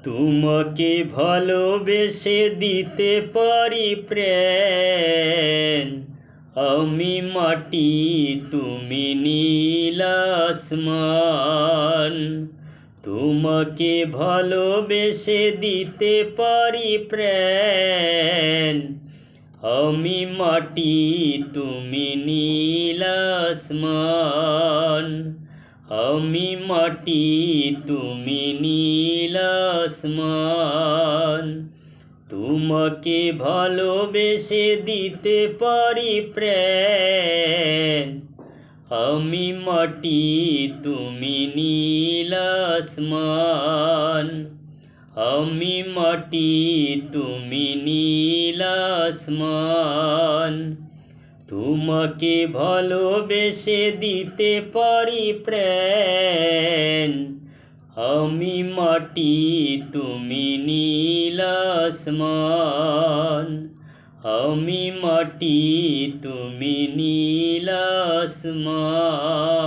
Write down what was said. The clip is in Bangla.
তোমাকে ভালোবেসে দিতে পারি প্রাণ, আমি মাটি তুমি নীল আসমান। তোমাকে ভালোবেসে দিতে পারি প্রাণ, আমি মাটি তুমি নীল আসমান। আমি মাটি তুমি নীল আসমান। তোমাকে ভালোবেসে দিতে পারি প্রাণ, আমি মাটি তুমি নীল আসমান। আমি মাটি তুমি নীল আসমান। তোমাকে ভালোবেসে দিতে পারি প্রাণ, আমি মাটি তুমি নীল আসমান। আমি মাটি তুমি নীল আসমান।